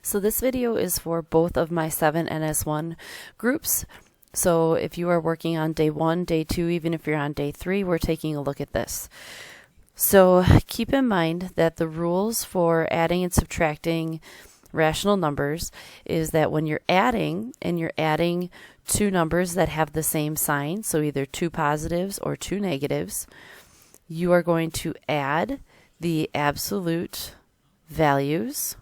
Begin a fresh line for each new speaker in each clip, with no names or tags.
So this video is for both of my 7 and S1 groups. So if you are working on day 1, day 2, even if you're on day 3, we're taking a look at this. So keep in mind that the rules for adding and subtracting rational numbers is that when you're adding and you're adding two numbers that have the same sign, so either two positives or two negatives, you are going to add the absolute values,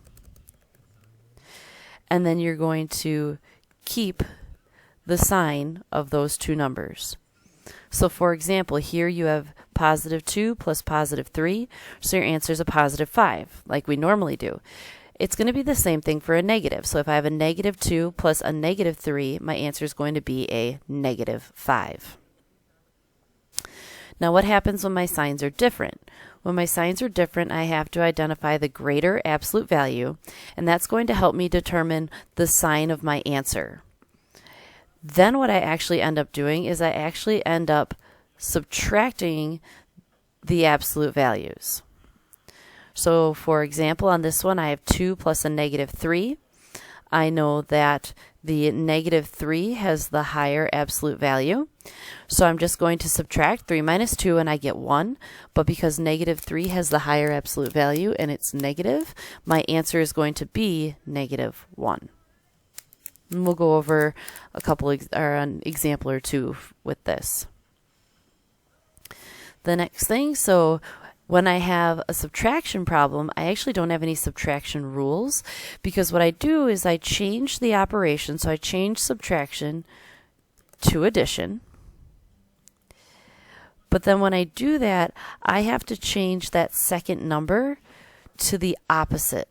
and then you're going to keep the sign of those two numbers. So for example, here you have positive 2 plus positive 3, so your answer is a positive 5, like we normally do. It's going to be the same thing for a negative. So if I have a negative 2 plus a negative 3, my answer is going to be a negative 5. Now what happens when my signs are different? When my signs are different, I have to identify the greater absolute value, and that's going to help me determine the sign of my answer. Then what I actually end up doing is I actually end up subtracting the absolute values. So for example, on this one I have 2 plus a negative 3. I know that the negative 3 has the higher absolute value. So I'm just going to subtract 3 minus 2 and I get 1. But because negative 3 has the higher absolute value and it's negative, my answer is going to be negative 1. And we'll go over an example or two with this. The next thing, so when I have a subtraction problem, I actually don't have any subtraction rules, because what I do is I change the operation. So I change subtraction to addition. But then when I do that, I have to change that second number to the opposite.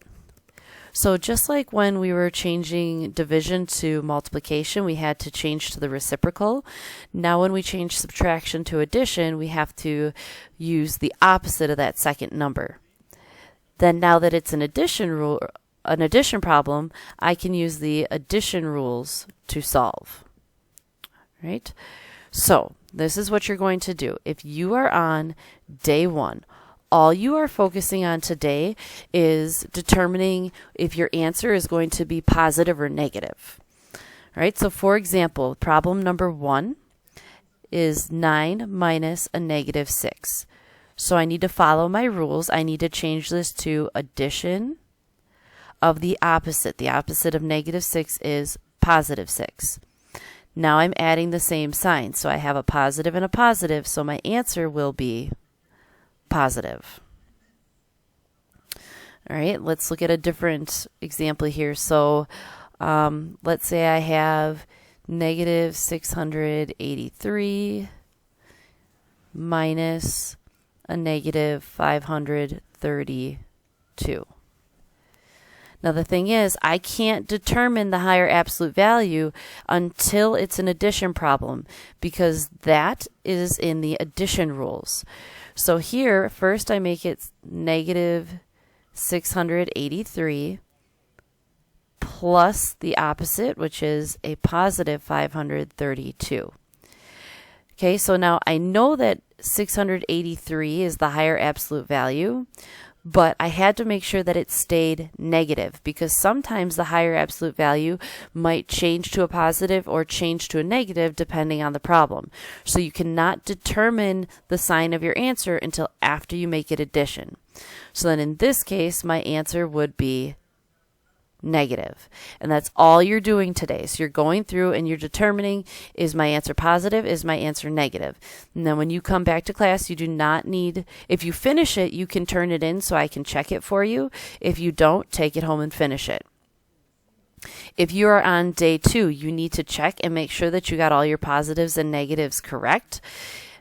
So just like when we were changing division to multiplication, we had to change to the reciprocal. Now when we change subtraction to addition, we have to use the opposite of that second number. Then now that it's an addition problem, I can use the addition rules to solve. Right? So this is what you're going to do. If you are on day 1, all you are focusing on today is determining if your answer is going to be positive or negative. All right, so for example, problem number 1 is 9 minus a negative 6. So I need to follow my rules. I need to change this to addition of the opposite. The opposite of negative 6 is positive 6. Now I'm adding the same sign. So I have a positive and a positive, so my answer will be positive. All right, let's look at a different example here. So let's say I have negative 683 minus a negative 532. Now the thing is, I can't determine the higher absolute value until it's an addition problem, because that is in the addition rules. So here, first I make it negative 683 plus the opposite, which is a positive 532. Okay, so now I know that 683 is the higher absolute value, but I had to make sure that it stayed negative, because sometimes the higher absolute value might change to a positive or change to a negative depending on the problem. So you cannot determine the sign of your answer until after you make it addition. So then in this case, my answer would be negative. And that's all you're doing today. So you're going through and you're determining, is my answer positive, is my answer negative? And then when you come back to class, you do not need, if you finish it, you can turn it in so I can check it for you. If you don't, take it home and finish it. If you are on day 2, you need to check and make sure that you got all your positives and negatives correct.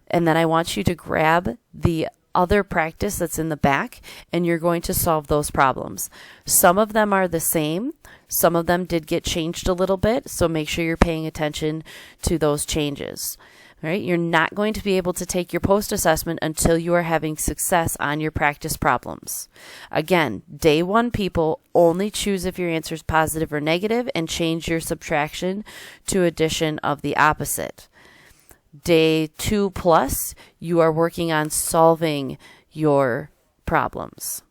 And then I want you to grab the other practice that's in the back, and you're going to solve those problems. Some of them are the same. Some of them did get changed a little bit, so make sure you're paying attention to those changes. All right? You're not going to be able to take your post-assessment until you are having success on your practice problems. Again, day 1 people only choose if your answer is positive or negative and change your subtraction to addition of the opposite. Day 2 plus, you are working on solving your problems.